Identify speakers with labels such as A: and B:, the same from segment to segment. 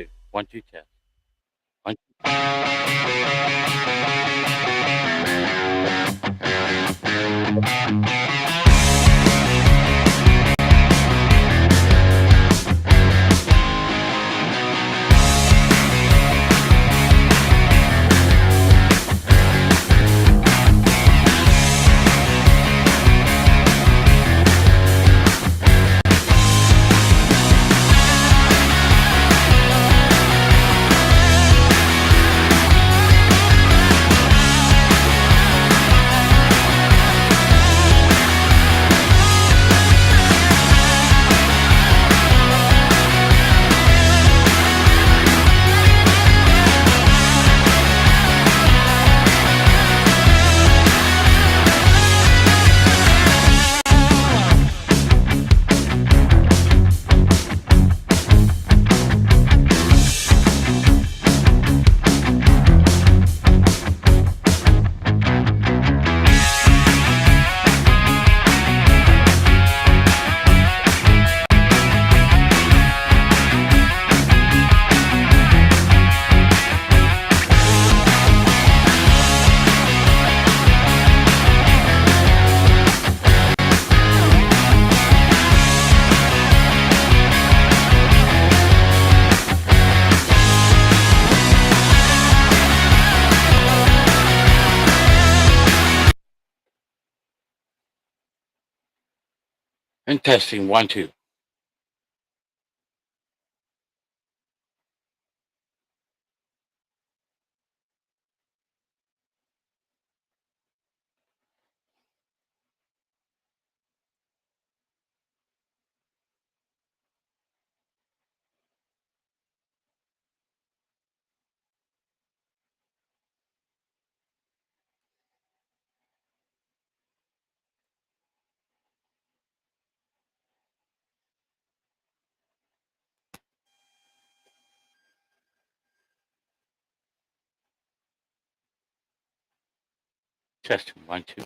A: two. 1, 2 test. 1, and testing. 1, 2. Testing. 1, 2.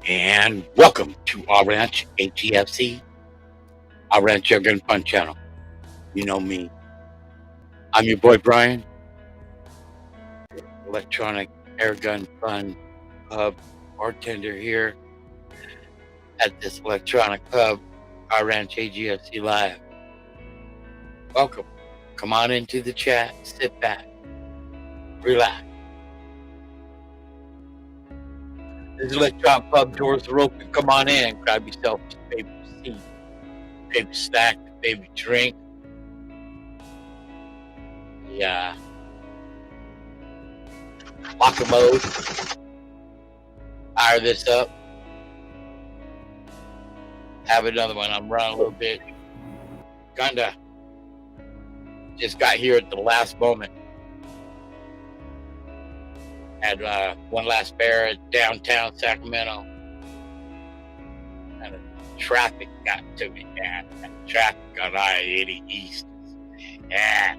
A: And welcome to our ranch, A.G.F.C, our ranch air gun fun channel. You know me. I'm your boy Brian, electronic air gun fun hub bartender here at this electronic hub, our ranch A.G.F.C live. Welcome. Come on into the chat, sit back, relax. This electronic pub doors are open. Come on in, grab yourself a favorite seat, favorite snack, favorite drink. Yeah. Locker mode. Fire this up. Have another one. I'm running a little bit. Kinda just got here at the last moment. Had one last bear at downtown Sacramento. Kind of traffic got to me, man. That traffic on I-80 East. Yeah.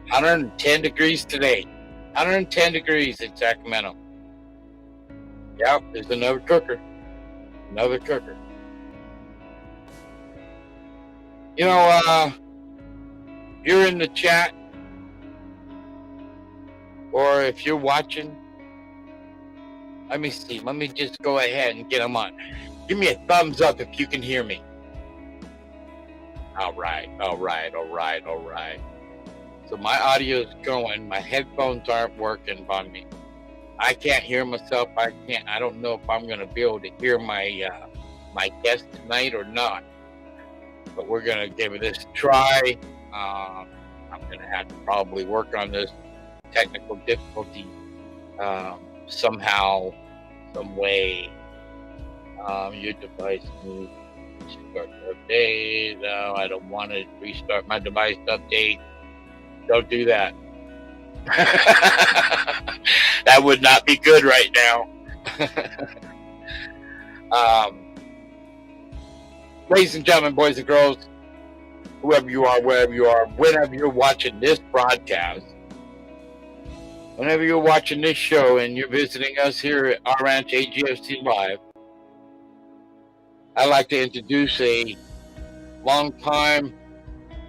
A: 110 degrees today. 110 degrees in Sacramento. Yep, there's another cooker. Another cooker. You know, if you're in the chat, or if you're watching, let me see. Let me just go ahead and get them on. Give me a thumbs up if you can hear me. All right. So my audio is going. My headphones aren't working on me. I can't hear myself. I don't know if I'm going to be able to hear my my guest tonight or not. But we're going to give this a try. I'm going to have to probably work on this technical difficulty somehow, some way. Your device needs to start update. No, I don't want to restart my device update. Don't do that. That would not be good right now. Ladies and gentlemen, boys and girls, whoever you are, wherever you are, whenever you're watching this broadcast, whenever you're watching this show and you're visiting us here at our ranch A.G.F.C Live, I'd like to introduce a long time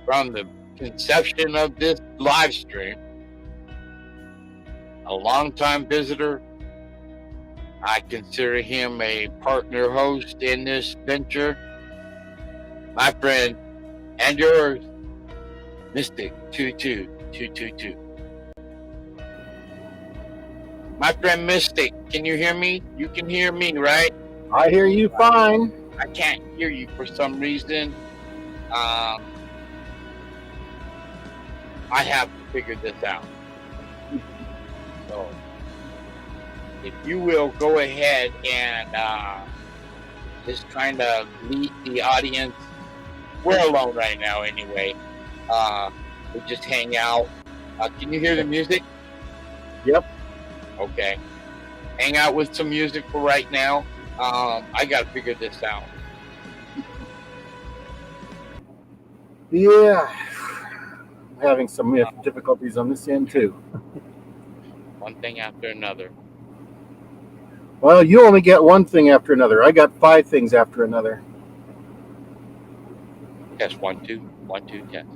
A: from the conception of this live stream, a long-time visitor. I consider him a partner host in this venture. My friend and yours, Mystic 22222. My friend Mystic, can you hear me? You can hear me, right?
B: I hear you fine.
A: I can't hear you for some reason. I have to figure this out. So, if you will go ahead and just kind of lead the audience. We're alone right now anyway. We just hang out. Can you hear the music?
B: Yep.
A: Okay. Hang out with some music for right now. I got to figure this out.
B: Yeah. I'm having some difficulties on this end too.
A: One thing after another.
B: Well, you only get one thing after another. I got 5 things after another.
A: Test 1 2 1 2 test.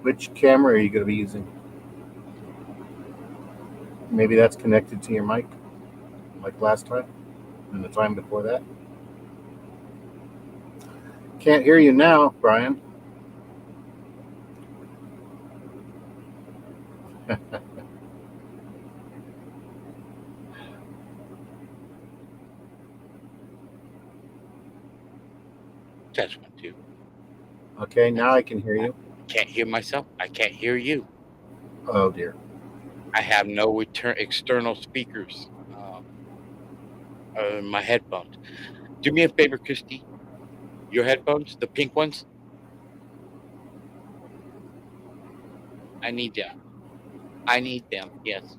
B: Which camera are you going to be using? Maybe that's connected to your mic, like last time and the time before that. Can't hear you now, Brian.
A: Test 1 2.
B: Okay, now I can hear you.
A: I can't hear myself. I can't hear you.
B: Oh dear.
A: I have no external speakers. My headphones. Do me a favor, Christy. Your headphones, the pink ones. I need them. I need them. Yes.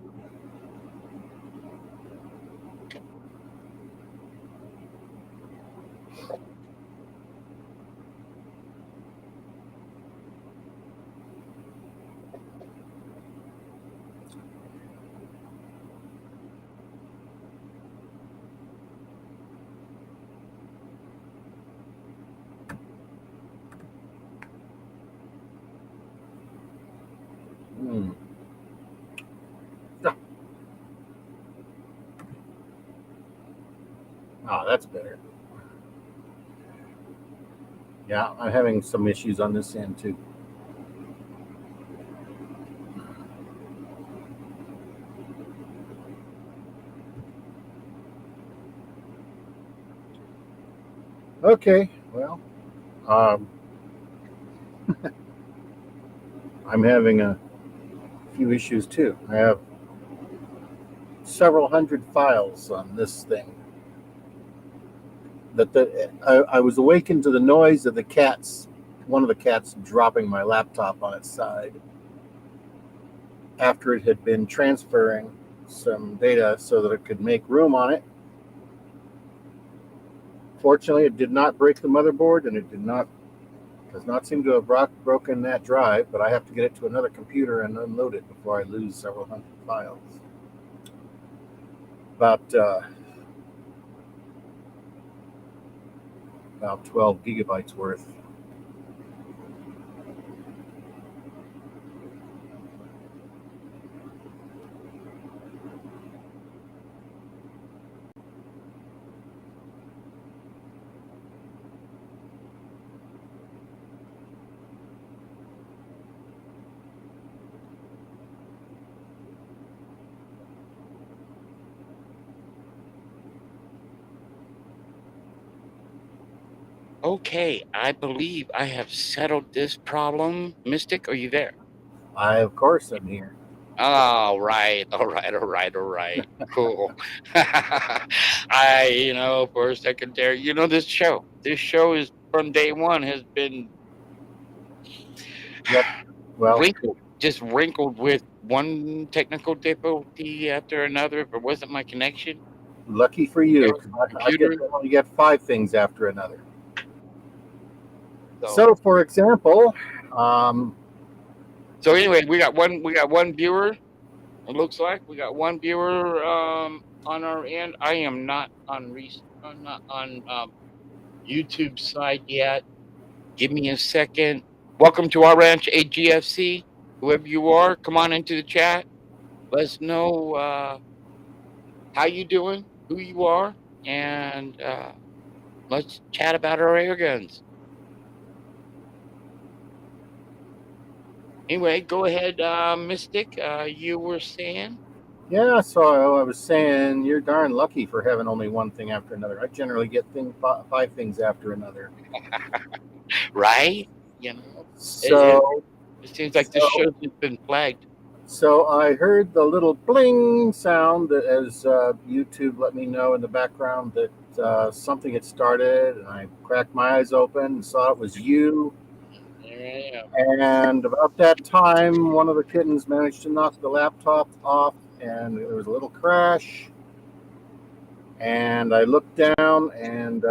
B: Ah, that's better. Yeah, I'm having some issues on this end too. Okay, well, I'm having a few issues too. I have several hundred files on this thing. I was awakened to the noise of the cats, one of the cats dropping my laptop on its side after it had been transferring some data so that it could make room on it. Fortunately, it did not break the motherboard, and it does not seem to have broken that drive. But I have to get it to another computer and unload it before I lose several hundred files. About 12 gigabytes worth.
A: Okay, I believe I have settled this problem. Mystic, are you there?
B: I, of course, am here.
A: All right, all right, all right, all right. Cool. For a second there, this show is from day one has been
B: Yep. Well,
A: wrinkled with one technical difficulty after another. If it wasn't my connection,
B: lucky for you, because
A: computer.
B: I only get 5 things after another.
A: So,
B: So, for example, um,
A: so anyway, we got one viewer. It looks like we got one viewer on our end. I am not on YouTube side yet. Give me a second. Welcome to our ranch, A.G.F.C. Whoever you are, come on into the chat. Let us know how you doing, who you are, and let's chat about our air guns. Anyway, go ahead, Mystic. You were saying?
B: yeah, so I was saying you're darn lucky for having only one thing after another. I generally get 5 things after another.
A: Right?
B: So,
A: It seems like the show's just been flagged.
B: So I heard the little bling sound that as YouTube let me know in the background that something had started, and I cracked my eyes open and saw it was you.
A: Yeah.
B: And about that time, one of the kittens managed to knock the laptop off, and there was a little crash. And I looked down, and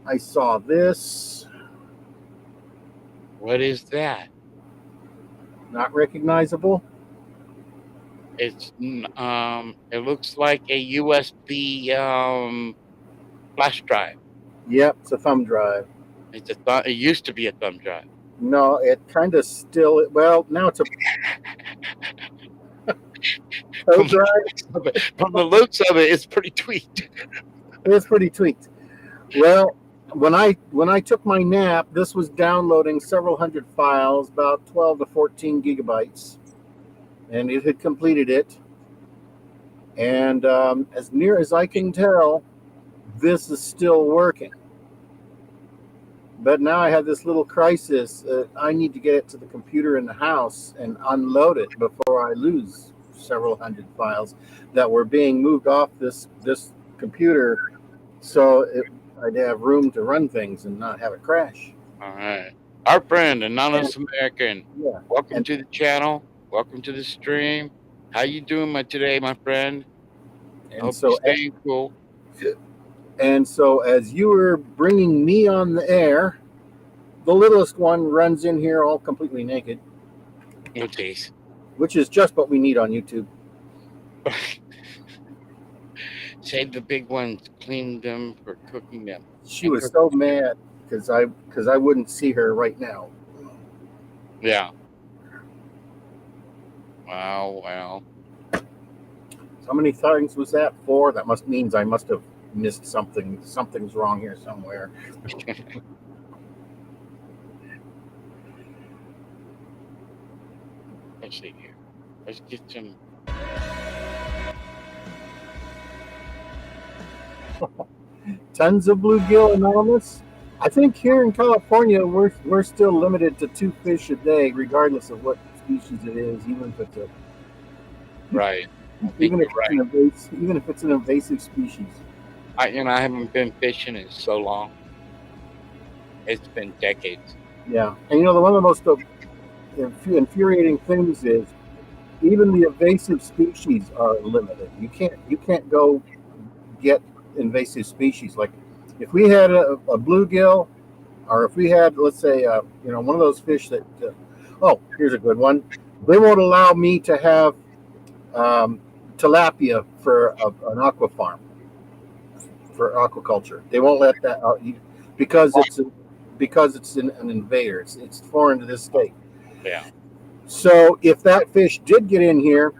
B: I saw this.
A: What is that?
B: Not recognizable.
A: It's it looks like a USB flash drive.
B: Yep, it's a thumb drive.
A: It used to be a thumb drive.
B: No, it kind of still. Well, now it's a toe drive.
A: From the looks of it, it's pretty tweaked.
B: It's pretty tweaked. Well, when I took my nap, this was downloading several hundred files, about 12 to 14 gigabytes, and it had completed it. And as near as I can tell, this is still working. But now I have this little crisis. I need to get it to the computer in the house and unload it before I lose several hundred files that were being moved off this computer, so I'd have room to run things and not have it crash.
A: All right. Our friend, Anonymous American.
B: Yeah.
A: Welcome to the channel. Welcome to the stream. How you doing today, my friend?
B: And so,
A: staying cool.
B: And so, as you were bringing me on the air, the littlest one runs in here all completely naked.
A: Oh, geez.
B: Which is just what we need on YouTube.
A: Save the big ones, clean them for cooking them.
B: She was so mad because I wouldn't see her right now.
A: Yeah. Wow.
B: How many things was that for? That means I must have missed something. Something's wrong here somewhere.
A: Let's see here. Let's get some.
B: Tons of bluegill, Anonymous. I think here in California we're still limited to 2 fish a day, regardless of what species it is, even if it's a
A: right.
B: even if it's an invasive species.
A: I haven't been fishing in so long. It's been decades.
B: Yeah, and one of the most infuriating things is even the invasive species are limited. You can't go get invasive species. Like if we had a bluegill, or if we had, let's say, one of those fish that. Oh, here's a good one. They won't allow me to have um, tilapia for an aqua farm for aquaculture. They won't let that out because it's an invader. It's foreign to this state.
A: Yeah.
B: So if that fish did get in here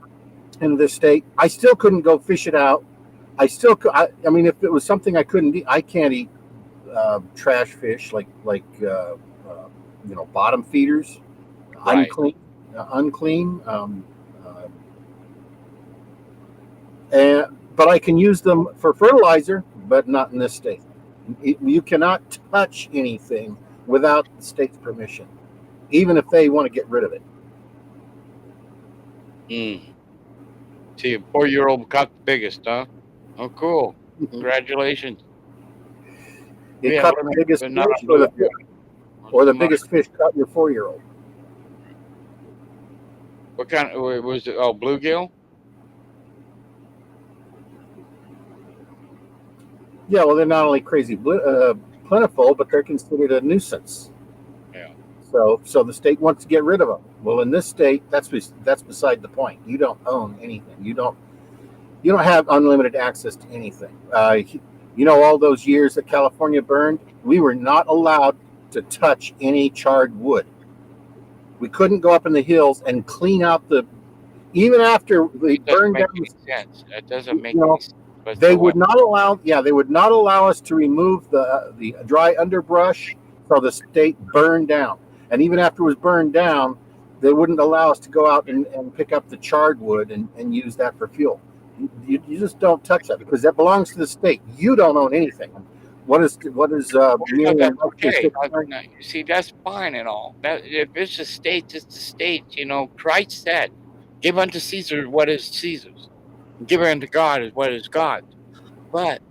B: into this state, I still couldn't go fish it out. I still could. I mean, if it was something I couldn't eat, I can't eat trash fish bottom feeders,
A: Right.
B: unclean. Uh, but I can use them for fertilizer, but not in this state. You cannot touch anything without the state's permission, even if they want to get rid of it.
A: Mm. See, a 4-year-old caught the biggest, huh? Oh, cool. Congratulations.
B: It
A: Yeah,
B: caught the biggest
A: but not
B: fish,
A: a bluegill.
B: or the biggest fish caught your 4-year-old.
A: What kind of was it? Oh, bluegill.
B: Yeah, well, they're not only plentiful, but they're considered a nuisance.
A: Yeah.
B: So the state wants to get rid of them. Well, in this state, that's beside the point. You don't own anything. You don't have unlimited access to anything. All those years that California burned, we were not allowed to touch any charred wood. We couldn't go up in the hills and clean out even after they
A: It doesn't
B: burned
A: make
B: down.
A: any sense. It doesn't make
B: You know,
A: any sense. But
B: they
A: so
B: would
A: what?
B: not allow. Yeah, they would not allow us to remove the dry underbrush, so the state burned down. And even after it was burned down, they wouldn't allow us to go out and pick up the charred wood and use that for fuel. You just don't touch that because that belongs to the state. You don't own anything. What is
A: Well,
B: nearly
A: that's
B: an extra
A: okay.
B: 6
A: No, you see, that's fine and all. That if it's a state, it's a state. Christ said, "Give unto Caesar what is Caesar's, and give unto God is what is God's." But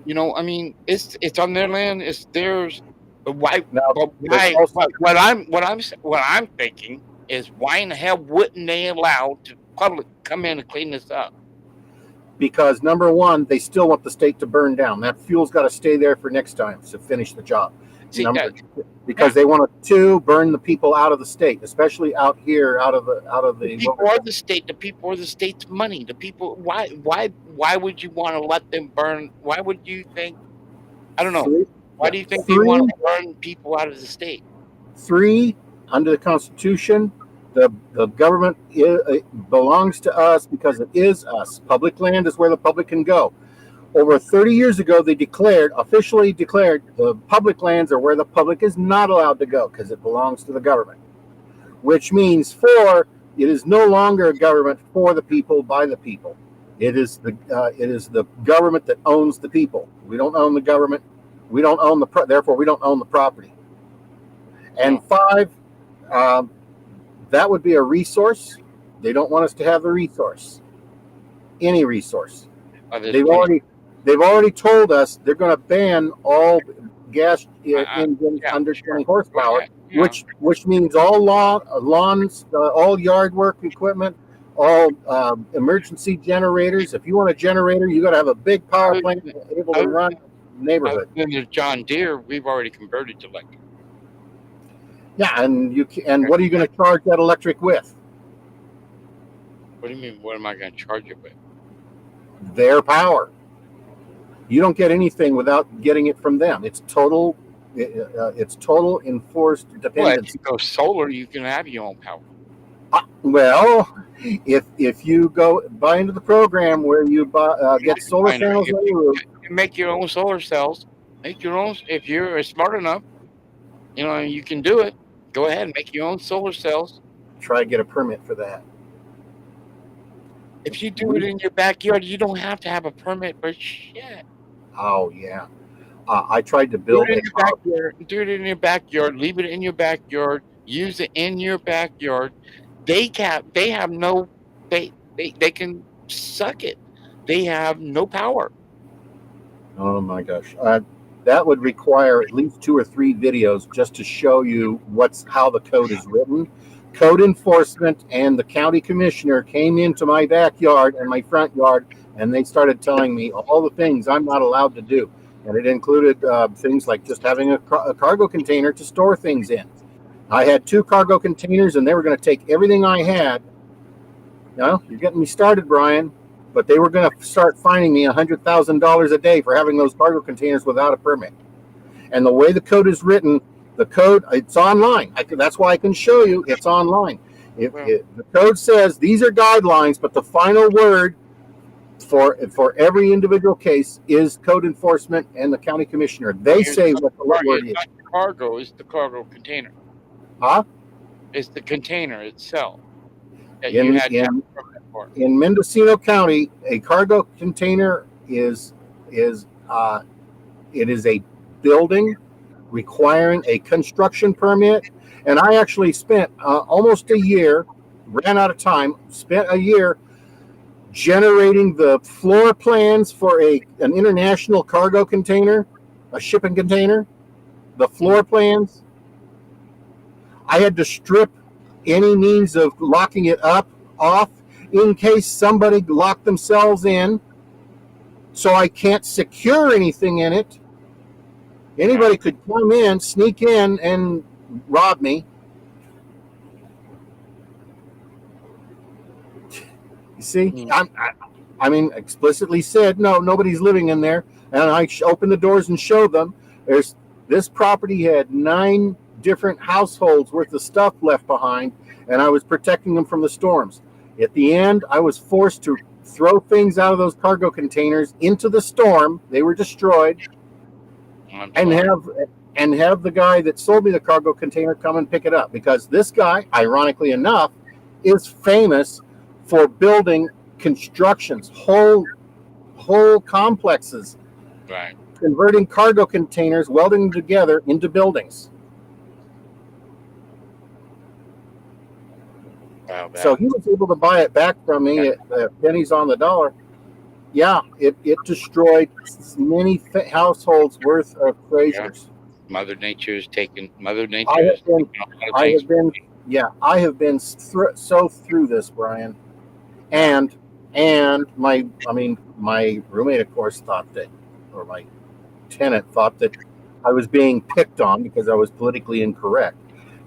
A: I mean, it's on their land. It's theirs. But why?
B: now?
A: But
B: There's
A: why?
B: also
A: What I'm thinking is, why in the hell wouldn't they allow the public to come in and clean this up?
B: because number one, they still want the state to burn down. That fuel's got to stay there for next time to finish the job.
A: See that?
B: Because they want to burn the people out of the state, especially out here, out of
A: The
B: the
A: people are the state. The people are the state's money. The people. Why would you want to let them burn? Why would you think? I don't know.
B: three,
A: Why
B: yeah,
A: do you think they want
B: three,
A: to burn people out of the state?
B: three under the Constitution. The government belongs to us because it is us. Public land is where the public can go. Over 30 years ago, they officially declared, the public lands are where the public is not allowed to go because it belongs to the government. Which means it is no longer a government for the people by the people. It is the government that owns the people. We don't own the government. We don't own therefore we don't own the property. And five, um, that would be a resource. They don't want us to have the resource, any resource. They've already told us they're going to ban all gas engines under 20 horsepower, which means all lawns, all yard work equipment, all emergency generators. If you want a generator, you got to have a big power plant able to run neighborhood.
A: Then there's John Deere. We've already converted to electric.
B: Yeah, and what are you going to charge that electric with?
A: What do you mean? What am I going to charge it with?
B: Their power. You don't get anything without getting it from them. It's total enforced dependence.
A: Well, if you go solar, you can have your own power.
B: Well, if you go buy into the program where you get solar panels on your roof,
A: you make your own solar cells. Make your own. If you're smart enough, you can do it. Go ahead and make your own solar cells.
B: Try to get a permit for that.
A: If you do it in your backyard, you don't have to have a permit for shit.
B: Oh yeah, I tried to build it.
A: Do it in your backyard. Leave it in your backyard. Use it in your backyard. They have no. They can suck it. They have no power.
B: Oh my gosh. That would require at least 2 or 3 videos just to show you how the code is written. Code enforcement and the county commissioner came into my backyard and my front yard, and they started telling me all the things I'm not allowed to do. And it included things like just having a cargo container to store things in. I had 2 cargo containers, and they were going to take everything I had. No, you're getting me started, Brian. But they were going to start fining me $100,000 a day for having those cargo containers without a permit. And the way the code is written, it's online. That's why I can show you it's online. The code says these are guidelines, but the final word for every individual case is code enforcement and the county commissioner. They say what the word is.
A: Cargo is the cargo container.
B: Huh?
A: It's the container itself that
B: In,
A: you had to
B: in,
A: have a permit for.
B: in Mendocino County, a cargo container is it is a building requiring a construction permit. And I actually spent almost a year, ran out of time, spent a year generating the floor plans for an international cargo container, a shipping container, the floor plans. I had to strip any means of locking it off in case somebody locked themselves in, so I can't secure anything in it. Anybody could come in, sneak in, and rob me. You see, I mean, explicitly said, no, nobody's living in there. And I opened the doors and showed them. This property had 9 different households worth of stuff left behind, and I was protecting them from the storms. At the end, I was forced to throw things out of those cargo containers into the storm. They were destroyed. And have the guy that sold me the cargo container come and pick it up, because this guy, ironically enough, is famous for building constructions, whole complexes,
A: right,
B: converting cargo containers, welding them together into buildings.
A: Wow,
B: So he was able to buy it back from me at pennies on the dollar. Yeah, it destroyed many households worth of treasures.
A: Mother Nature is taking.
B: I have been so through this, Brian, and my roommate, of course, thought that, or my tenant thought that I was being picked on because I was politically incorrect.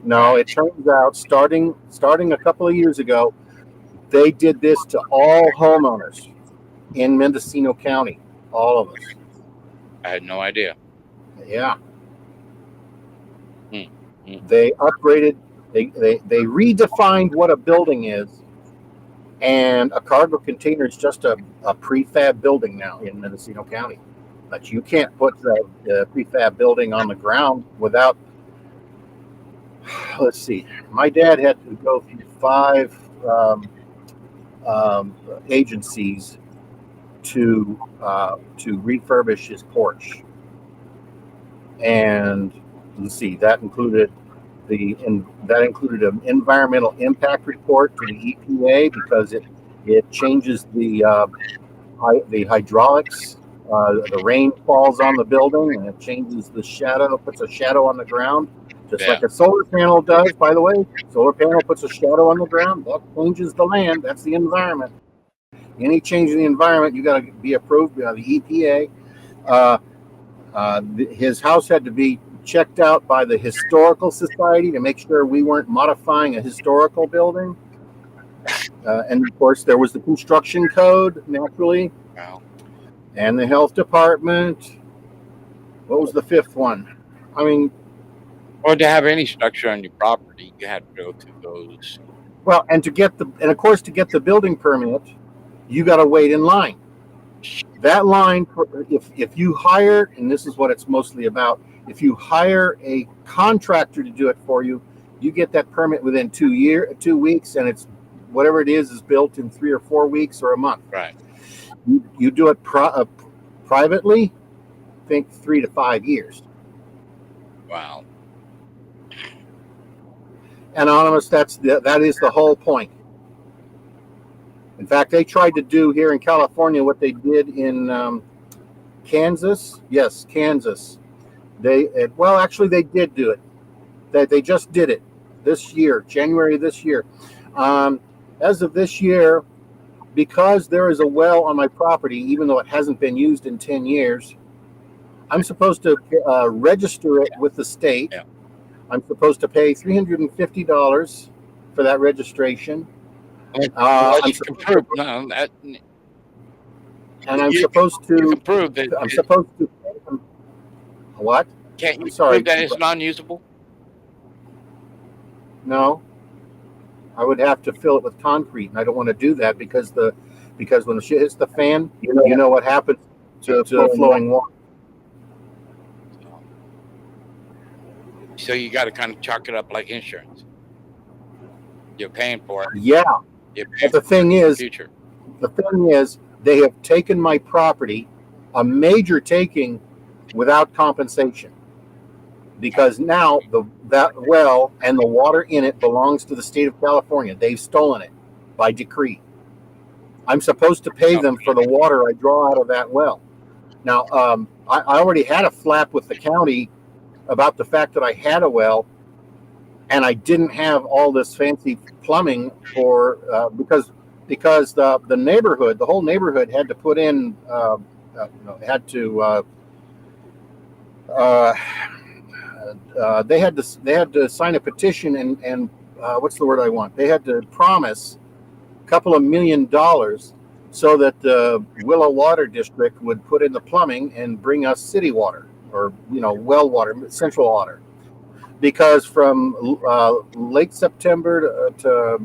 B: No, it turns out starting a couple of years ago, they did this to all homeowners in Mendocino County, all of us.
A: I had no idea.
B: Yeah. They upgraded, they redefined what a building is, and a cargo container is just a prefab building now in Mendocino County. But you can't put the prefab building on the ground without, let's see, my dad had to go through 5 agencies to refurbish his porch. And let's see, that included an environmental impact report to the EPA, because it changes the hydraulics. The rain falls on the building and it changes the shadow, puts a shadow on the ground, just like a solar panel does. By the way, solar panel puts a shadow on the ground, that changes the land. That's the environment. Any change in the environment, you got to be approved by the EPA. His house had to be checked out by the Historical Society to make sure we weren't modifying a historical building. And of course, there was the construction code, naturally, and the health department. What was the 5th one? I mean,
A: or to have any structure on your property, you had to go through those.
B: Well, and to get the building permit, you got to wait in line. That line, if you hire, and this is what it's mostly about, if you hire a contractor to do it for you, you get that permit within 2 weeks, and it's whatever it is built in 3 or 4 weeks or a month.
A: Right.
B: You do it privately, think 3 to 5 years.
A: Wow.
B: Anonymous, that is the whole point. In fact, they tried to do here in California what they did in Kansas, yes, Kansas. Well, actually, they did do it. They just did it this year, January this year. Um, as of this year, because there is a well on my property, even though it hasn't been used in 10 years, I'm supposed to register it with the state.
A: Yeah.
B: I'm supposed to pay $350 for that registration.
A: Unless
B: I'm
A: you can
B: supposed to,
A: prove no, that
B: and I'm
A: you
B: supposed
A: you
B: to,
A: can prove that
B: I'm supposed to pay them. What?
A: can't
B: I'm
A: you prove
B: sorry.
A: that it's non-usable?
B: No, I would have to fill it with concrete, and I don't want to do that because when the shit hits the fan, you know what happens
A: So,
B: to flowing water.
A: so you got to kind of chalk it up like insurance. You're paying for it.
B: Yeah,
A: You're
B: but
A: paying for it in the future.
B: the thing is, they have taken my property, a major taking, without compensation, because now that well and the water in it belongs to the state of California. They've stolen it by decree. I'm supposed to pay them for the water I draw out of that well. Now, I already had a flap with the county about the fact that I had a well and I didn't have all this fancy plumbing for because the neighborhood, the whole neighborhood had to put in, had to uh, they had to sign a petition and what's the word I want? They had to promise a couple of $1 million so that the Willow Water District would put in the plumbing and bring us city water or well water, central water. Because from late September to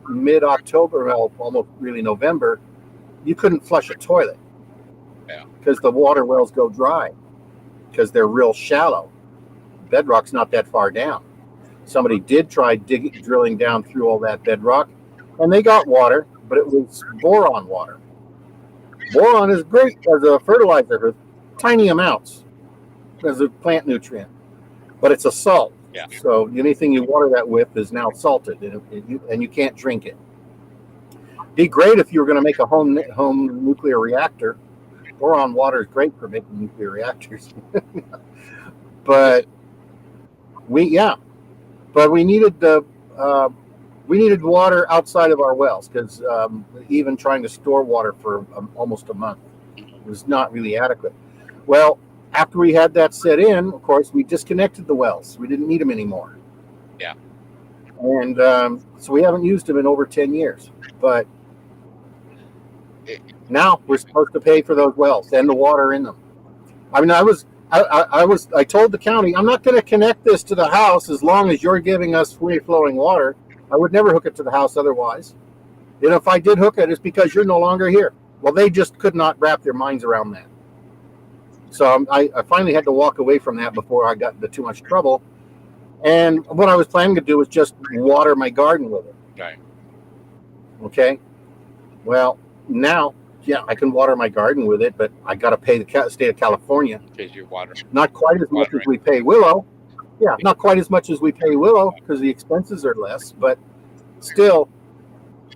B: mid October, well, almost really November, you couldn't flush a toilet because the water wells go dry because they're real shallow. Bedrock's not that far down. Somebody did try drilling down through all that bedrock, and they got water, but it was boron water. Boron is great as a fertilizer for tiny amounts as a plant nutrient, but it's a salt.
A: Yeah.
B: So anything you water that with is now salted, and you can't drink it. Be great if you were going to make a home nuclear reactor. Boron water is great for making nuclear reactors. But we needed we needed water outside of our wells because even trying to store water for almost a month was not really adequate. Well, after we had that set in, of course, we disconnected the wells. We didn't need them anymore.
A: Yeah.
B: And so we haven't used them in over 10 years. But now we're supposed to pay for those wells and the water in them. I mean, I told the county, I'm not going to connect this to the house as long as you're giving us free flowing water. I would never hook it to the house otherwise. And if I did hook it, it's because you're no longer here. Well, they just could not wrap their minds around that. So I finally had to walk away from that before I got into too much trouble. And what I was planning to do was just water my garden with it.
A: Right.
B: Okay. Well, now, yeah, I can water my garden with it, but I got to pay the state of California.
A: Because you're watering.
B: Not quite as much as we pay Willow. Yeah, not quite as much as we pay Willow because the expenses are less, but still,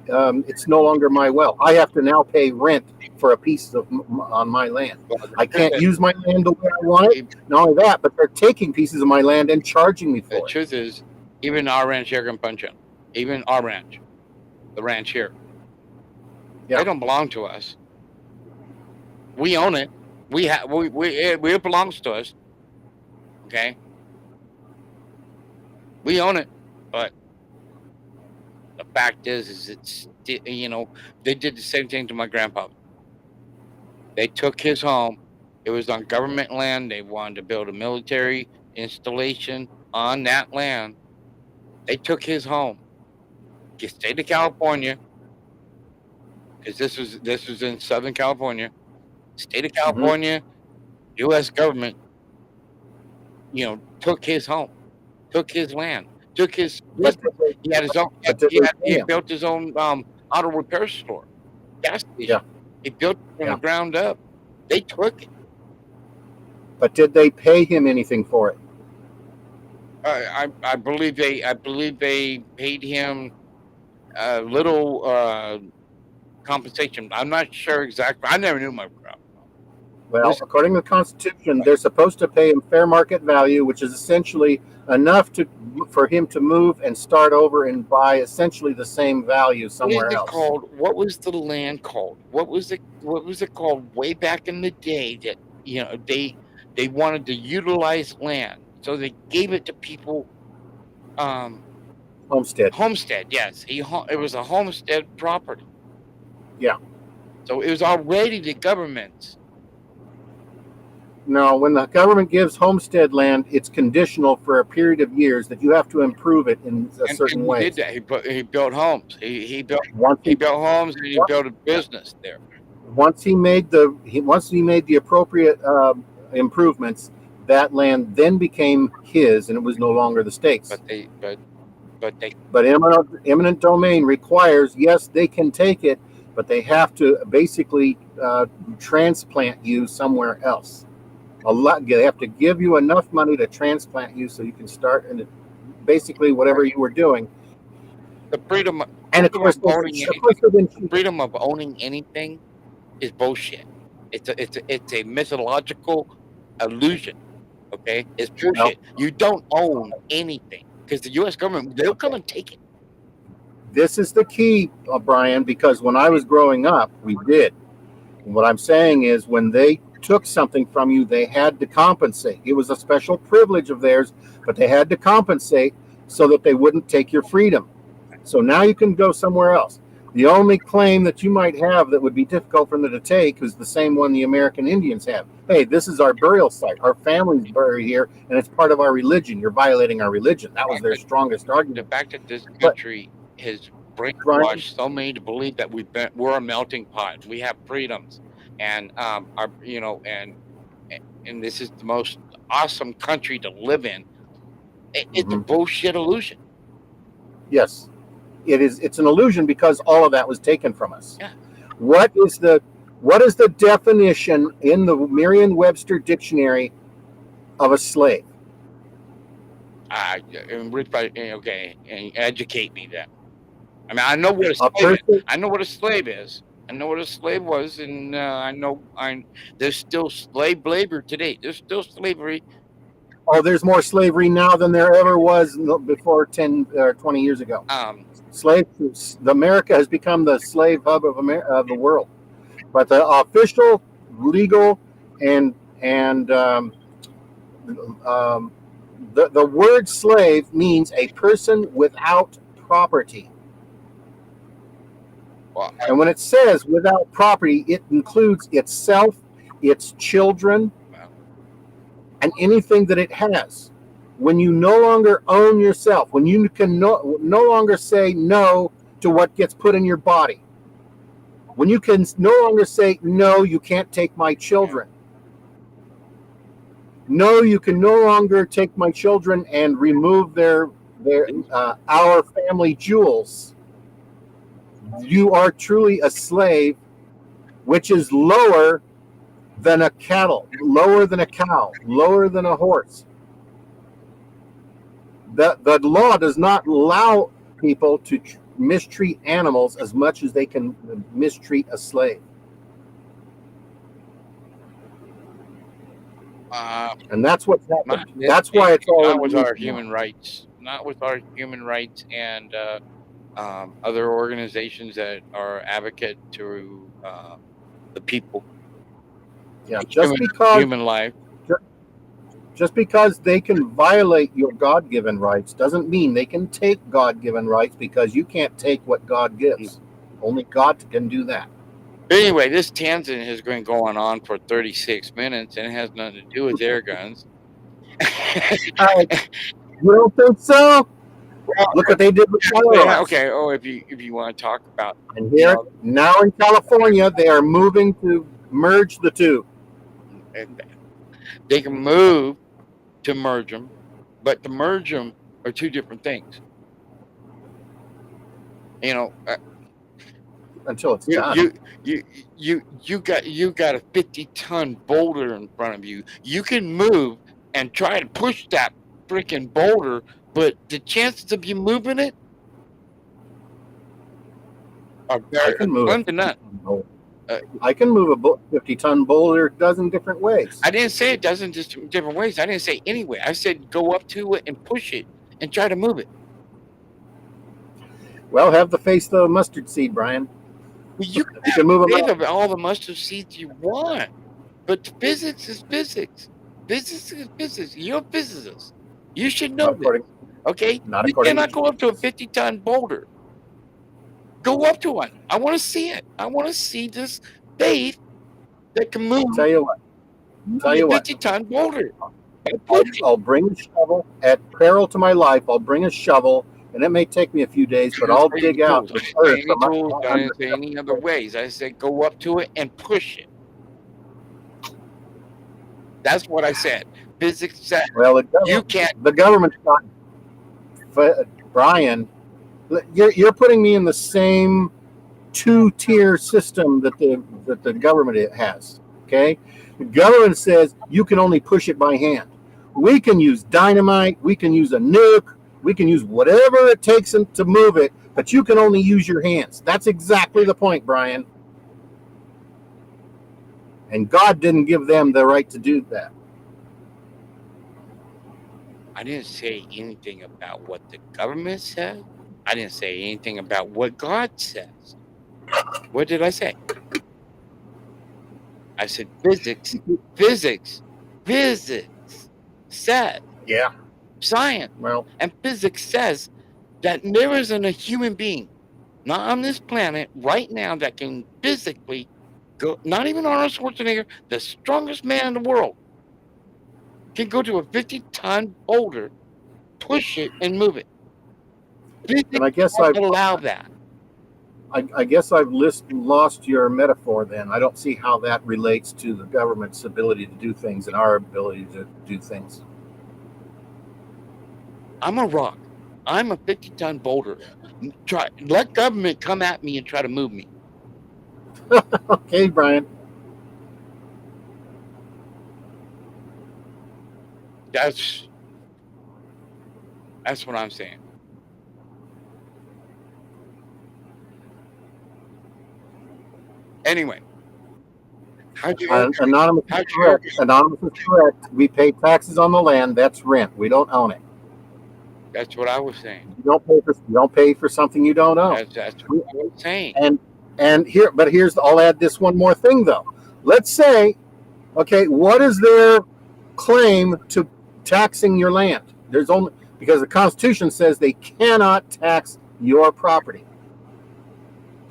B: it's no longer my well. I have to now pay rent for a piece on my land. I can't use my land the way I want it. Not only that, but they're taking pieces of my land and charging me for it.
A: The truth is, even our ranch here can punch in. Even our ranch, the ranch here, they don't belong to us. We own it. It belongs to us. Okay. We own it, but the fact is it's they did the same thing to my grandpa. They took his home. It was on government land. They wanted to build a military installation on that land. They took his home. The state of California, because this was in Southern California. State of California, U.S. government, took his home, took his land, took his. He had his own. He built his own auto repair store, gas station.
B: Yeah.
A: He built it from the ground up. They took it.
B: But did they pay him anything for it?
A: I believe they paid him a little compensation. I'm not sure exactly. I never knew my grandpa.
B: Well,
A: Was
B: according to the Constitution, they're supposed to pay him fair market value, which is essentially enough for him to move and start over and buy essentially the same value
A: what is
B: somewhere
A: it
B: else.
A: called? What was the land called? What was it called way back in the day that they wanted to utilize land, so they gave it to people. Um,
B: Homestead.
A: Homestead, yes. It was a homestead property,
B: Yeah.
A: so it was already the government's.
B: Now, when the government gives homestead land, it's conditional for a period of years that you have to improve it in a
A: And
B: certain
A: he did
B: ways.
A: that. He built homes.
B: Once
A: He
B: he
A: built homes, and he built a business there.
B: once he made the appropriate improvements, that land then became his, and it was no longer the
A: But
B: state's.
A: they
B: But eminent domain requires, yes, they can take it, but they have to basically transplant you somewhere else. They have to give you enough money to transplant you so you can start and basically whatever you were doing.
A: the freedom
B: And of
A: freedom of
B: course,
A: owning
B: of course,
A: anything.
B: they've been
A: The
B: cheated.
A: freedom of owning anything is bullshit. It's a mythological illusion. Okay, it's
B: Well,
A: bullshit. You don't own anything because the U.S. government, they'll come and take it.
B: this is the key, Brian, because when I was growing up, we did. And what I'm saying is, when they took something from you, they had to compensate. It was a special privilege of theirs, but they had to compensate so that they wouldn't take your freedom. So now you can go somewhere else. The only claim that you might have that would be difficult for them to take is the same one the American Indians have. Hey, this is our burial site. Our families bury here, and it's part of our religion. You're violating our religion. That was their strongest
A: The
B: argument.
A: fact that this
B: But
A: country has
B: Brian,
A: brainwashed so many to believe that we're a melting pot. We have freedoms, and our and this is the most awesome country to live in. It's a
B: mhm,
A: bullshit illusion.
B: yes, it is. It's an illusion because all of that was taken from us.
A: Yeah.
B: What is the what is the definition in the Merriam-Webster dictionary of a slave?
A: And okay, and educate me then. I mean, I know what a
B: A
A: slave is.
B: person.
A: I know what a slave is. I know what a slave was, and there's still slave labor today. There's still slavery.
B: Oh, there's more slavery now than there ever was before 10 or 20 years ago.
A: Um,
B: Slave, America has become the slave hub of the world. But the official, legal, and um, the word slave means a person without property.
A: well,
B: And when it says without property, it includes itself, its children, and anything that it has. When you no longer own yourself, when you can no longer say no to what gets put in your body, when you can no longer say, no, you can't take my children. No, you can no longer take my children and remove our family jewels. You are truly a slave, which is lower than a cattle, lower than a cow, lower than a horse. The law does not allow people to mistreat animals as much as they can mistreat a slave. And that's what's happened. That's why it's all in
A: not
B: the
A: with
B: news
A: our
B: now.
A: human rights, not with our human rights, and other organizations that are advocate to the people,
B: Yeah,
A: human life.
B: just because they can violate your God-given rights doesn't mean they can take God-given rights, because you can't take what God gives. Only God can do that.
A: Anyway, this tangent has been going on for 36 minutes, and it has nothing to do with air guns.
B: You don't think so? Look what they did with firearms.
A: Okay. Oh, if you want to talk about,
B: And
A: you
B: here
A: know,
B: now in California, they are moving to merge the two.
A: they can move to merge them, but to merge them are two different things. You know,
B: Until it's
A: you
B: done.
A: you you got a 50-ton boulder in front of you. You can move and try to push that freaking boulder, but the chances of you moving it are
B: I
A: very
B: can move
A: slim
B: it.
A: to none.
B: I can move a 50-ton boulder a dozen different ways.
A: I didn't say it doesn't just different ways. I didn't say anyway. I said go up to it and push it and try to move it.
B: Well, have the face of the mustard seed, Brian.
A: Well, you
B: You can move them
A: can all the mustard seeds you want, but physics is physics. Physics is physics. You're a physicist. You should know this. Okay?
B: Not
A: You
B: according
A: cannot
B: to
A: go up to a 50-ton boulder. Go up to one. I want to see it. I want to see this faith that can move.
B: Tell you what. Tell you what.
A: 50-ton boulder.
B: I'll bring a shovel at peril to my life. I'll bring a shovel, and it may take me a few days, but I'll dig out the earth.
A: I didn't say any other ways. I said go up to it and push it. That's what I said. Physics said.
B: Well,
A: you can't.
B: The government's not. Brian, you're putting me in the same two-tier system that the government has. Okay, the government says you can only push it by hand. We can use dynamite, we can use a nuke, we can use whatever it takes to move it, but you can only use your hands. That's exactly the point, Brian. And God didn't give them the right to do that.
A: I didn't say anything about what the government said. I didn't say anything about what God says. What did I say? I said physics says.
B: Yeah.
A: Science.
B: Well,
A: and physics says that there isn't a human being, not on this planet right now, that can physically go, not even Arnold Schwarzenegger, the strongest man in the world, can go to a 50-ton boulder, push it, and move it. Physics
B: and I guess
A: won't allow that.
B: I guess I've lost your metaphor then. I don't see how that relates to the government's ability to do things and our ability to do things.
A: I'm a rock. I'm a 50-ton boulder. Let government come at me and try to move me.
B: Okay, Brian.
A: That's what I'm saying. Anyway,
B: Anonymous is correct. Anonymous is correct. We pay taxes on the land. That's rent. We don't own it.
A: That's what I was saying.
B: You don't pay for something you don't own.
A: That's what I was saying.
B: I'll add this one more thing though. Let's say, okay, what is their claim to taxing your land? There's only, because the Constitution says they cannot tax your property.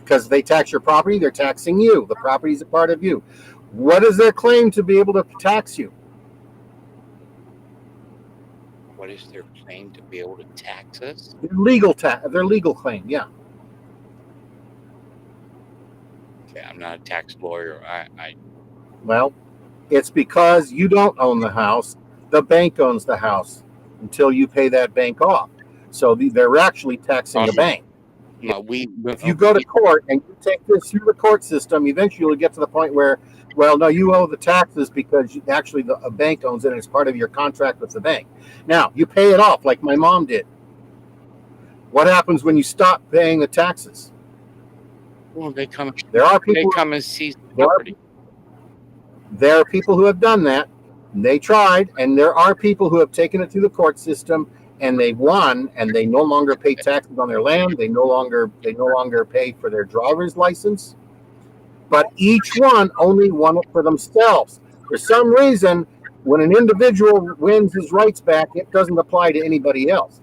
B: Because if they tax your property, they're taxing you. The property is a part of you. What is their claim to be able to tax you?
A: What is their claim to be able to tax us?
B: Their legal claim, yeah.
A: Okay, I'm not a tax lawyer.
B: Well, it's because you don't own the house. The bank owns the house until you pay that bank off. So they're actually taxing the bank.
A: No,
B: if you go to court and you take this through the court system, eventually you'll get to the point where, well, no, you owe the taxes because a bank owns it and it's part of your contract with the bank. Now, you pay it off like my mom did. What happens when you stop paying the taxes?
A: Well, they come and seize the property.
B: There are people who have done that. And they tried, and there are people who have taken it through the court system and they won, and they no longer pay taxes on their land. They no longer pay for their driver's license. But each one only won it for themselves. For some reason, when an individual wins his rights back, it doesn't apply to anybody else.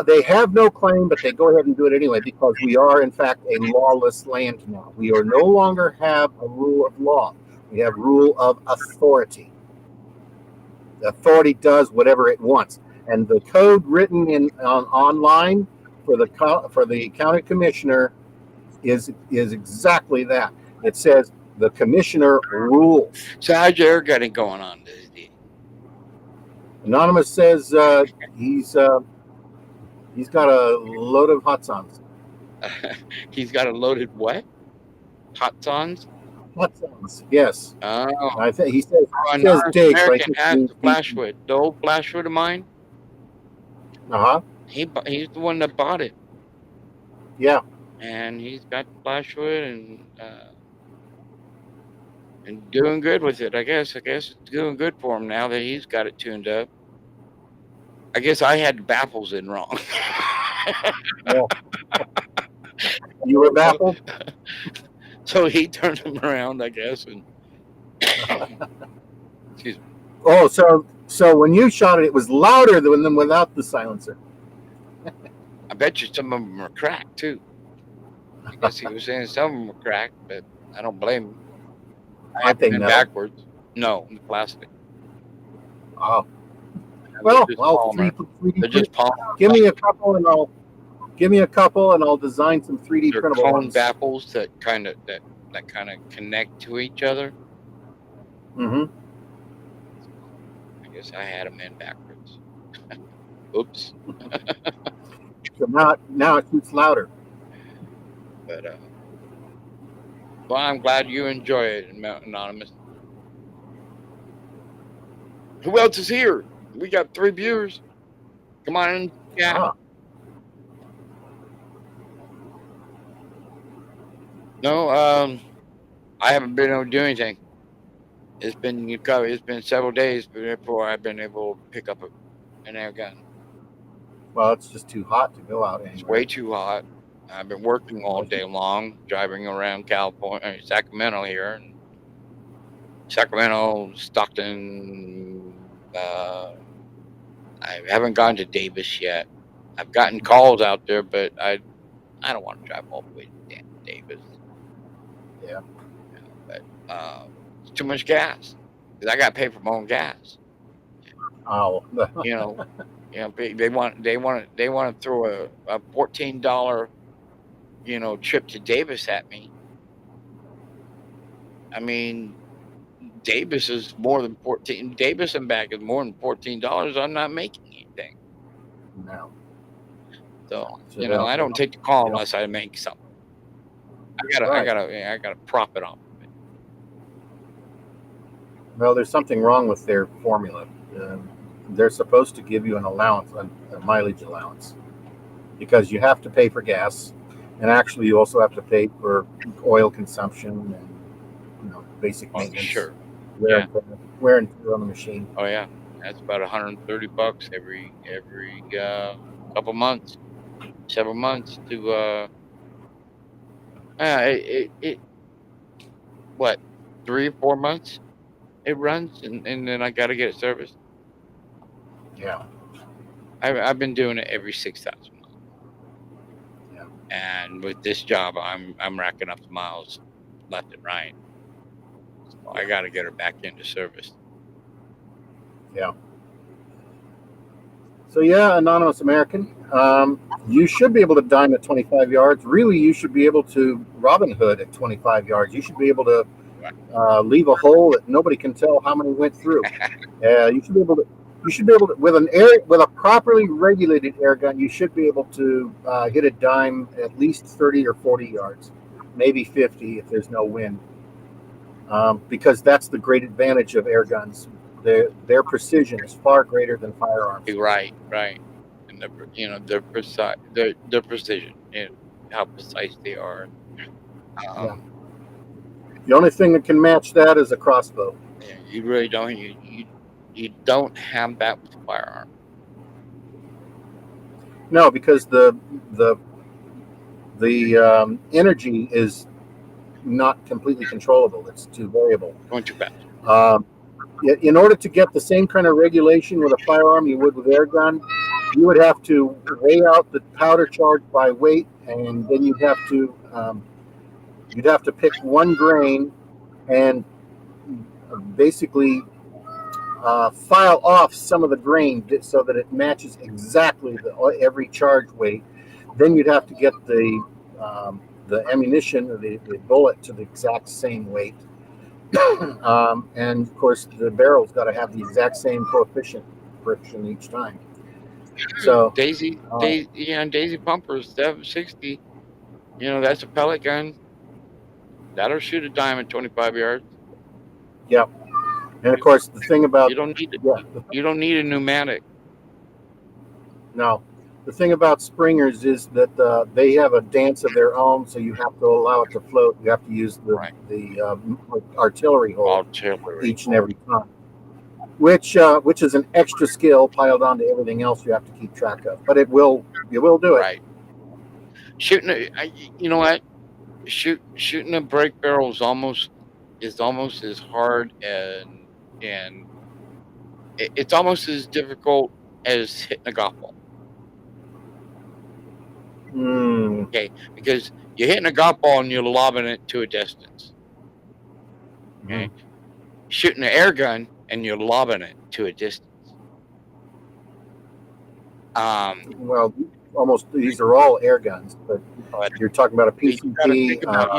B: They have no claim, but they go ahead and do it anyway because we are, in fact, a lawless land now. We are no longer have a rule of law. We have rule of authority. The authority does whatever it wants. And the code written online for the county commissioner is exactly that. It says the commissioner rules.
A: So how's your getting going on?
B: Anonymous says he's got a load of hot sauce.
A: He's got a loaded what? Hot sauce?
B: Hot sauce, yes.
A: Oh.
B: I think he says
A: dig. American has the Flashwood. The old Flashwood of mine. He's the one that bought it.
B: Yeah.
A: And he's got Flashwood, and and doing good with it. I guess it's doing good for him now that he's got it tuned up. I guess I had the baffles in wrong.
B: Well, you were baffled.
A: So he turned them around, I guess, and excuse me.
B: Oh, so when you shot it, it was louder than without the silencer.
A: I bet you some of them are cracked too. I guess he was saying some of them were cracked, but I don't blame him. I
B: Aren't
A: have them
B: they
A: in
B: metal?
A: backwards. No, the plastic.
B: Oh,
A: They're
B: well,
A: just
B: I'll
A: polymer.
B: 3D
A: They're
B: print.
A: just polymer.
B: Give me a couple, and I'll design some 3D
A: They're
B: printable
A: cone
B: ones.
A: baffles that kind of connect to each other.
B: Mm-hmm.
A: I guess I had them in backwards. Oops.
B: So now it shoots louder.
A: But well, I'm glad you enjoy it, Anonymous. Who else is here? We got 3 viewers. Come on in, chat.
B: Ah,
A: No, I haven't been able to do anything. It's been several days before I've been able to pick up an air gun.
B: well, it's just too hot to go out
A: It's
B: anywhere.
A: way too hot. I've been working all day long, driving around California, Sacramento here, and Sacramento, Stockton. I haven't gone to Davis yet. I've gotten calls out there, but I don't want to drive all the way to damn Davis.
B: Yeah.
A: But it's too much gas because I got to pay for my own gas.
B: Oh.
A: They want to throw a $14 trip to Davis at me. I mean, Davis is more than 14. Davis and back is more than $14. I'm not making anything.
B: No.
A: So
B: So
A: I don't take the call unless I make something. I gotta profit off of it.
B: Well, there's something wrong with their formula. They're supposed to give you an allowance, a mileage allowance, because you have to pay for gas, and actually you also have to pay for oil consumption and basic maintenance.
A: Sure.
B: Wear and tear on the machine.
A: Oh yeah, that's about $130 every couple months, several months to what 3 or 4 months it runs, and then I got to get it serviced.
B: Yeah.
A: I've been doing it every 6,000 miles.
B: Yeah.
A: And with this job, I'm racking up the miles left and right. So I got to get her back into service.
B: Yeah. So yeah, Anonymous American, you should be able to dime at 25 yards. Really, you should be able to Robin Hood at 25 yards. You should be able to leave a hole that nobody can tell how many went through. You should be able to. You should be able to with a properly regulated air gun. You should be able to hit a dime at least 30 or 40 yards, maybe 50 if there's no wind. Because that's the great advantage of air guns. Their precision is far greater than firearms.
A: Right. And their precise, their precision, and how precise they are.
B: Yeah. The only thing that can match that is a crossbow.
A: Yeah, you really don't. You don't have that with a firearm.
B: No, because the energy is not completely controllable. It's too variable.
A: Going too fast.
B: In order to get the same kind of regulation with a firearm you would with air gun, you would have to weigh out the powder charge by weight, and then you'd have to pick one grain and basically file off some of the grain so that it matches exactly every charge weight. Then you'd have to get the ammunition or the bullet to the exact same weight. And of course, the barrel's got to have the exact same coefficient friction each time. So
A: Daisy Pumpers 760. That's a pellet gun. That'll shoot a dime at 25 yards.
B: Yeah, and of course the thing about
A: you don't need a pneumatic.
B: No, The thing about springers is that they have a dance of their own, so you have to allow it to float. You have to use
A: Right.
B: the artillery hold
A: Artillery.
B: each and every time, which is an extra skill piled onto everything else you have to keep track of. But you will do it.
A: Right. Shooting you know what? Shooting a break barrel is almost as hard and it's almost as difficult as hitting a golf ball.
B: Hmm.
A: Okay, because you're hitting a golf ball and you're lobbing it to a distance. Okay,
B: Mhm.
A: shooting an air gun and you're lobbing it to a distance. Um,
B: Well, almost these are all air guns, but
A: but
B: you're talking about a
A: you
B: PCP.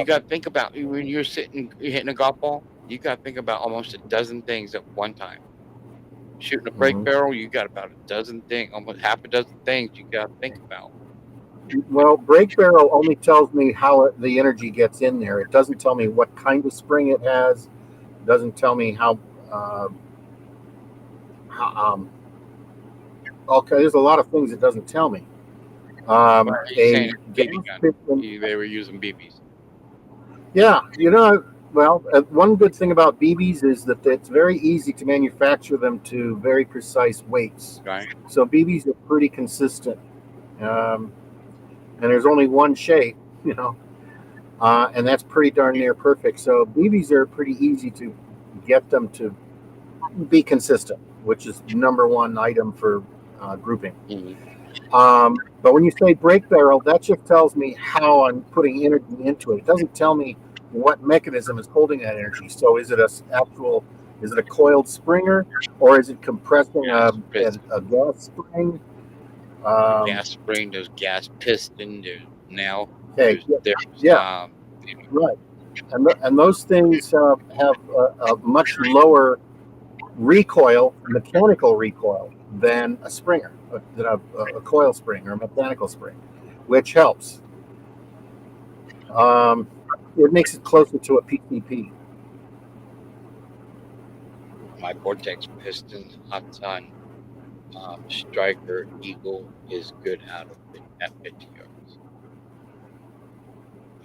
A: got to think about when you're hitting a golf ball. You got to think about almost a dozen things at one time. Shooting a break
B: Mhm.
A: barrel, you got about a dozen things, almost half a dozen things you got to think about.
B: Well, brake barrel only tells me how the energy gets in there. It doesn't tell me what kind of spring it has. It doesn't tell me uh, how okay. There's a lot of things it doesn't tell me.
A: Well, he's saying
B: A
A: it's a
B: gas
A: BB gun.
B: piston.
A: They were using BBs.
B: Yeah, well, one good thing about BBs is that it's very easy to manufacture them to very precise weights.
A: Right?
B: So BBs are pretty consistent, um, and there's only one shape, you know, and that's pretty darn near perfect. So BBs are pretty easy to get them to be consistent, which is number one item for grouping.
A: Hmm.
B: But when you say brake barrel, that just tells me how I'm putting energy into it. It doesn't tell me what mechanism is holding that energy. So is it a coiled springer, or is it compressing
A: Gas piston,
B: a gas spring?
A: gas spring. There's gas piston. There's now
B: Okay, yeah,
A: there's
B: yeah, right. And those things have a much lower recoil, mechanical recoil, than a springer, than a coil spring or a mechanical spring, which helps. Um, it makes it closer to a PCP.
A: my vortex piston hot sun striker eagle is good out of it at 50 yards.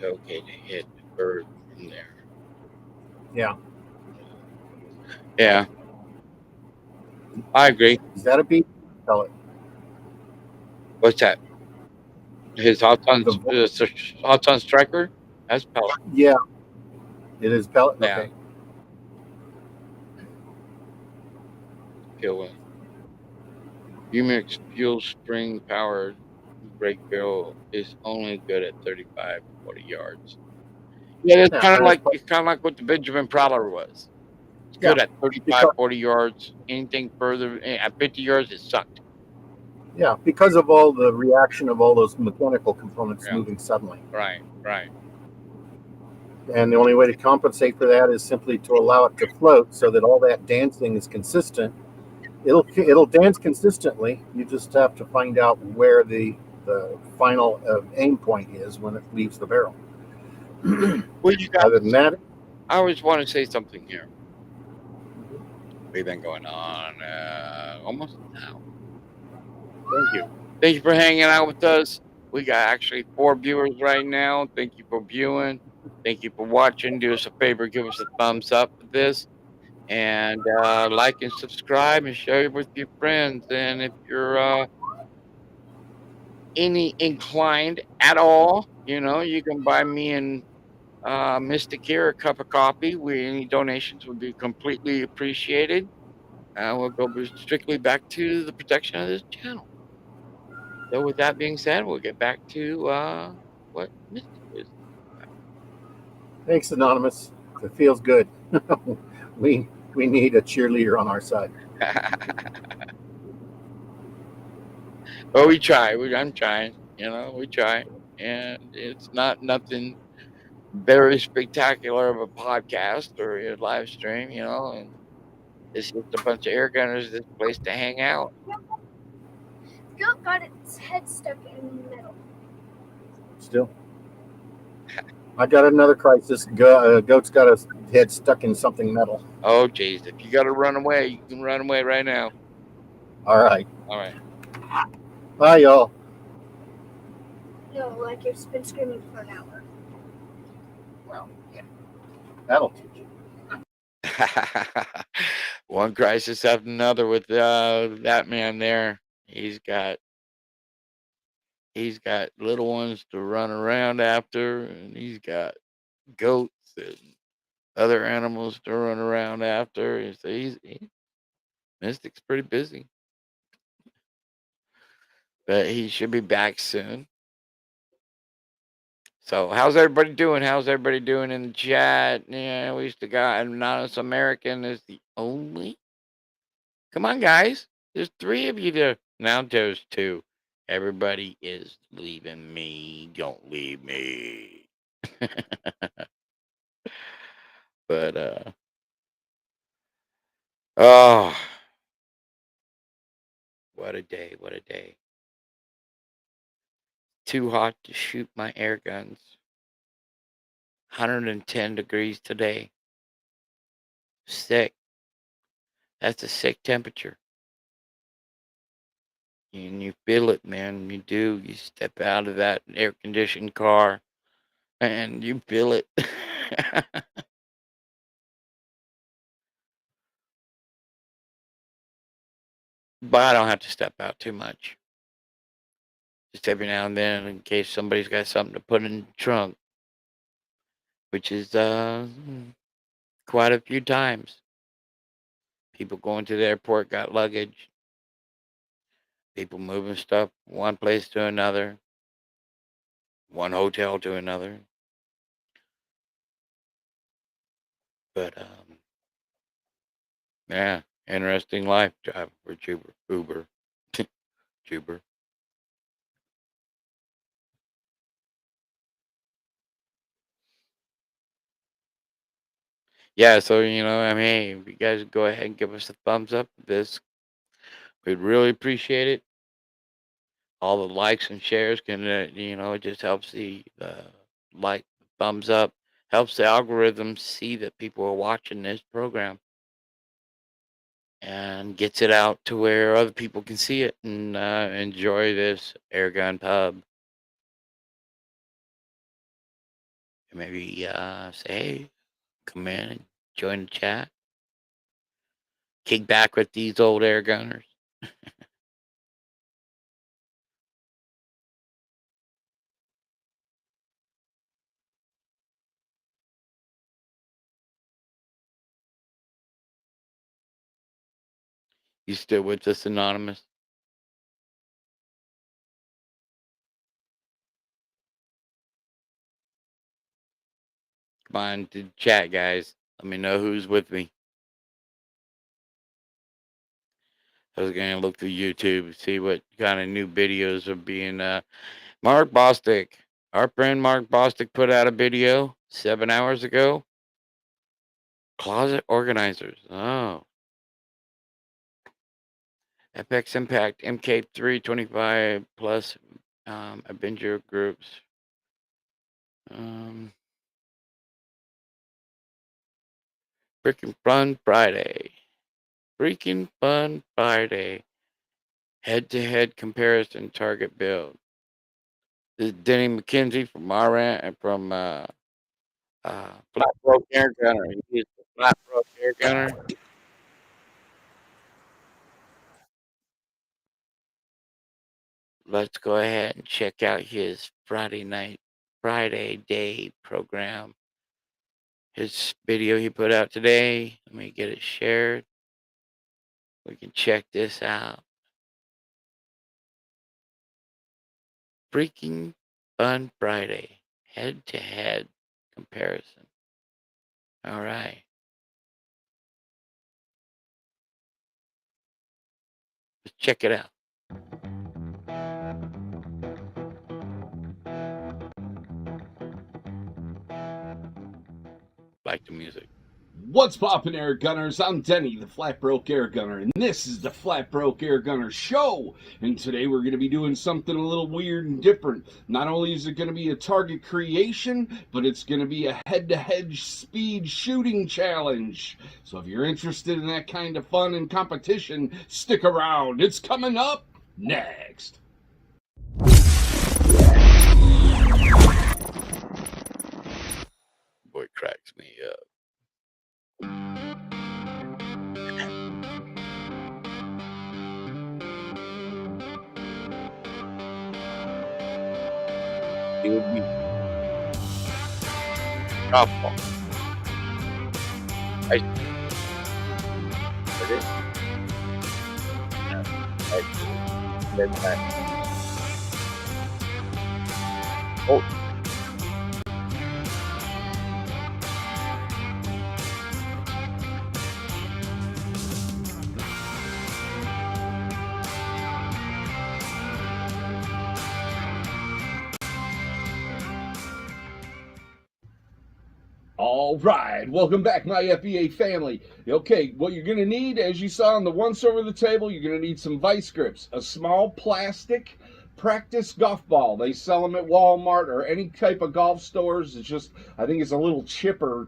A: Okay to hit the bird from there.
B: Yeah.
A: Yeah, I agree.
B: Is that a beat? Tell it.
A: What's that? His
B: The vo-
A: hot sun striker. That's pellet.
B: yeah, it is pellet.
A: Yeah,
B: Okay.
A: fuel. Umix fuel spring powered brake barrel is only good at 35 to 40 yards. Yeah,
B: Yeah, and
A: it's kind of like what the Benjamin Prowler was. It's
B: yeah,
A: good at 35,
B: because
A: 40 yards. Anything further at 50 yards, it sucked.
B: because of all the reaction of all those mechanical components
A: Yeah,
B: moving suddenly,
A: right, right.
B: and the only way to compensate for that is simply to allow it to float so that all that dancing is consistent. It'll dance consistently. You just have to find out where the final aim point is when it leaves the barrel.
A: Well, you
B: Other than
A: guys,
B: that,
A: I always want to say something here. We've been going on almost an hour. Thank you. Thank you for hanging out with us. We got actually 4 viewers right now. Thank you for viewing. Thank you for watching. Do us a favor, give us a thumbs up for this. And like and subscribe and share it with your friends. And if you're any inclined at all, you can buy me and Mystic here a cup of coffee. Any donations would be completely appreciated. We'll go strictly back to the protection of this channel. So with that being said, we'll get back to what Mystic was.
B: thanks, Anonymous. It feels good. we we need a cheerleader on our side.
A: Well, we try. I'm trying. We try, and it's not nothing very spectacular of a podcast or a live stream. And it's just a bunch of air gunners. This place to hang out.
C: Goat got its head stuck in metal.
B: Still, I got another crisis. Goat's got his head stuck in something metal.
A: Oh, geez. If you got to run away, you can run away right now.
B: All right.
A: All right.
B: Bye, y'all.
C: No, like you've been screaming for an hour.
B: Well, yeah, that'll teach you.
A: One crisis after another with that man there. He's got little ones to run around after, and he's got goats and other animals to run around after. So Mystic's pretty busy, but he should be back soon. So, how's everybody doing? How's everybody doing in the chat? Yeah, we used to got Anonymous American is the only. Come on, guys. There's 3 of you there. Now there's 2. Everybody is leaving me. Don't leave me. But oh, what a day! What a day! Too hot to shoot my air guns. 110 degrees today. Sick. That's a sick temperature. And you feel it, man. You do. You step out of that air conditioned car and you feel it. But I don't have to step out too much. Just every now and then in case somebody's got something to put in the trunk, which is quite a few times. People going to the airport got luggage. People moving stuff one place to another, one hotel to another. But yeah, interesting life drive for Uber. Juber. Yeah, so I mean, if you guys go ahead and give us a thumbs up for this, we'd really appreciate it. All the likes and shares can, it just helps the like thumbs up, helps the algorithm see that people are watching this program, and gets it out to where other people can see it and enjoy this Airgun Pub. And maybe say, hey, come in and join the chat. Kick back with these old air gunners. You still with us, Anonymous? Come on to chat, guys. Let me know who's with me. I was going to look through YouTube, see what kind of new videos are being. Mark Bostic, our friend Mark Bostic put out a video 7 hours ago. Closet organizers. Oh. FX Impact MK325 plus Avenger groups. Freaking Fun Friday. Freaking Fun Friday. Head-to-head comparison target build. This is Denny McKenzie from Iran and from Flat Broke Air Gunner. He's the Flat Broke Air Gunner. Let's go ahead and check out his Friday day program. His video he put out today. Let me get it shared. We can check this out. Freaking Fun Friday. Head-to-head comparison. All right. Let's check it out. Like the music.
D: What's poppin', Air Gunners? I'm Denny, the Flat Broke Air Gunner, and this is the Flat Broke Air Gunner Show. And today we're going to be doing something a little weird and different. Not only is it going to be a target creation, but it's going to be a head-to-head speed shooting challenge. So if you're interested in that kind of fun and competition, stick around. It's coming up next.
A: it would be golf ball. I put it. Then that. Oh.
D: All right, welcome back, my FBA family. Okay, what you're going to need, as you saw on the once over the table, you're going to need some vice grips, a small plastic practice golf ball. They sell them at Walmart or any type of golf stores. It's just, I think it's a little chipper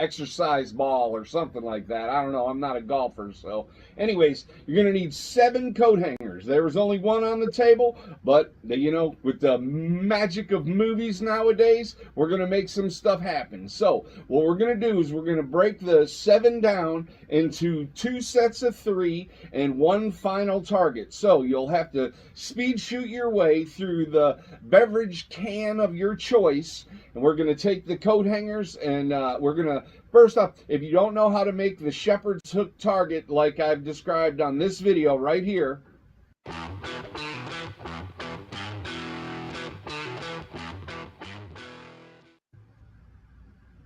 D: exercise ball or something like that. I don't know. I'm not a golfer. So anyways, you're going to need 7 coat hangers. There was only one on the table, but you know, with the magic of movies nowadays, we're going to make some stuff happen. So what we're going to do is we're going to break the 7 down into 2 sets of 3 and 1 final target. So you'll have to speed shoot your way through the beverage can of your choice. And we're going to take the coat hangers and we're going to, first off, if you don't know how to make the shepherd's hook target like I've described on this video right here,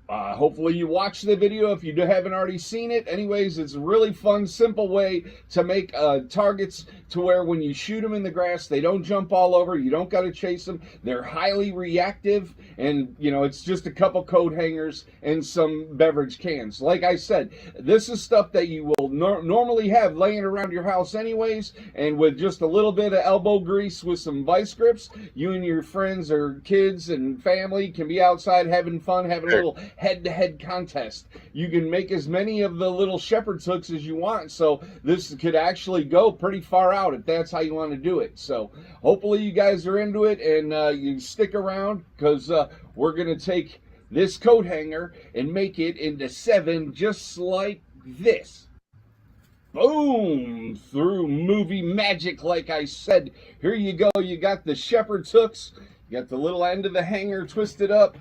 D: hopefully you watched the video if you haven't already seen it. Anyways, it's a really fun, simple way to make targets to where when you shoot them in the grass, they don't jump all over. You don't got to chase them. They're highly reactive, and you know, it's just a couple coat hangers and some beverage cans. Like I said, this is stuff that you will normally have laying around your house anyways, and with just a little bit of elbow grease with some vice grips, you and your friends or kids and family can be outside having fun, having a little head-to-head contest. You can make as many of the little shepherd's hooks as you want, so this could actually go pretty far out if that's how you want to do it. So hopefully you guys are into it, and you stick around, because we're going to take this coat hanger and make it into 7 just like this. Boom! Through movie magic, like I said. Here you go. You got the shepherd's hooks. You got the little end of the hanger twisted up.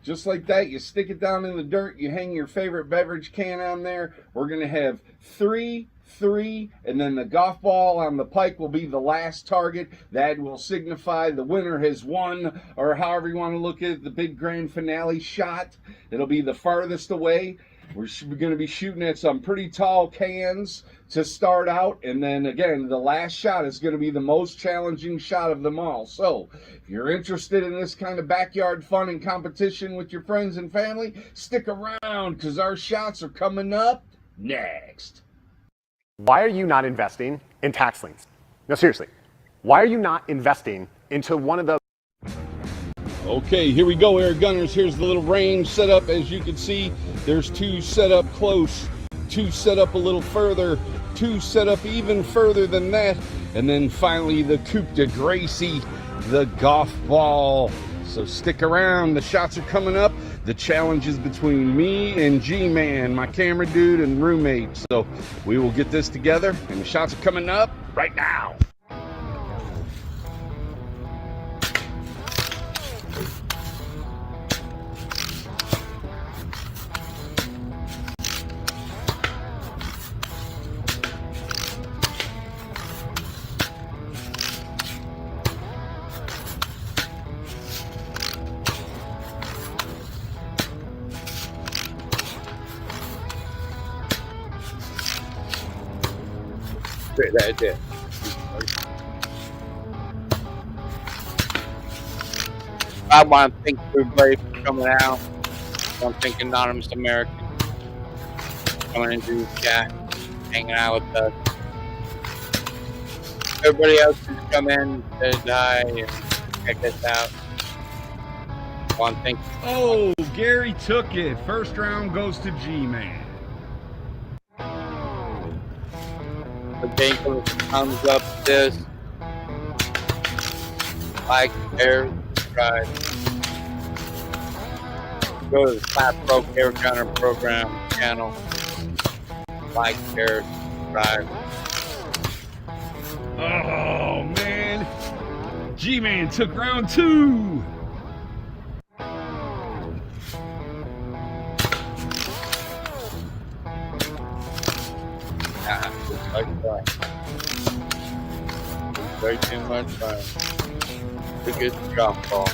D: Just like that, you stick it down in the dirt, you hang your favorite beverage can on there. We're going to have 3, 3, and then the golf ball on the pike will be the last target. That will signify the winner has won, or however you want to look at it, the big grand finale shot. It'll be the farthest away. We're going to be shooting at some pretty tall cans to start out, and then again, the last shot is going to be the most challenging shot of them all. So if you're interested in this kind of backyard fun and competition with your friends and family, stick around, because our shots are coming up next.
E: Why are you not investing in tax liens? No, seriously. Why are you not investing into one of the...
D: Okay, here we go, air gunners. Here's the little range set up. As you can see, there's 2 set up close, 2 set up a little further, 2 set up even further than that, and then finally the Coupe de Gracie, the golf ball. So stick around, the shots are coming up. The challenge is between me and G-Man, my camera dude and roommate. So we will get this together, and the shots are coming up right now.
A: Great idea. I want to thank everybody for coming out. I want to thank Anonymous American coming into the chat, hanging out with us. Everybody else who's come in, said hi, and check us out. I want to thank.
D: Oh, Gary took it. First round goes to G-Man.
A: Thank you for the thumbs up to this. Like, share, subscribe. Go to the Flat Broke Air Gunner Program channel. Like, share, subscribe.
D: Oh, man. G-Man took round 2.
A: Just like fun. Way too much fun. Too good to golf ball.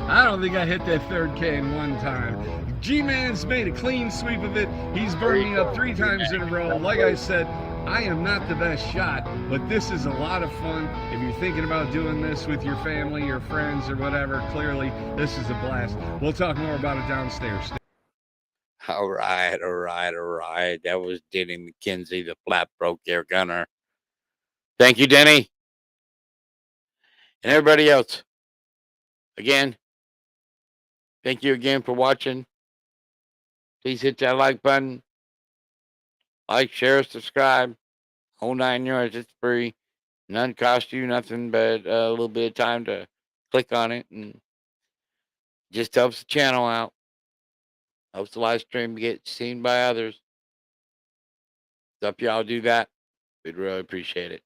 D: I don't think I hit that third can one time. G-Man's made a clean sweep of it. He's burned me up 3 times in a row. Like I said, I am not the best shot, but this is a lot of fun. If you're thinking about doing this with your family, your friends, or whatever, clearly this is a blast. We'll talk more about it downstairs.
A: All right. That was Denny McKenzie, the flat broke air gunner. Thank you, Denny. And everybody else. Again, thank you again for watching. Please hit that like button. Like, share, subscribe. Whole 9 yards. It's free. None cost you nothing but a little bit of time to click on it, and just helps the channel out. Helps the live stream get seen by others. So if y'all do that, we'd really appreciate it.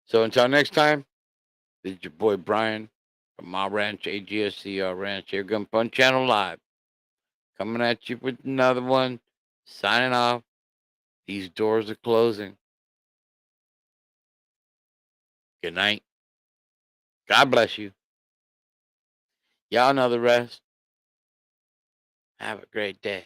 A: So until next time, this is your boy Brian from my ranch, A.G.F.C, our ranch Air Gun Fun Channel Live. Coming at you with another one. Signing off. These doors are closing. Good night. God bless you. Y'all know the rest. Have a great day.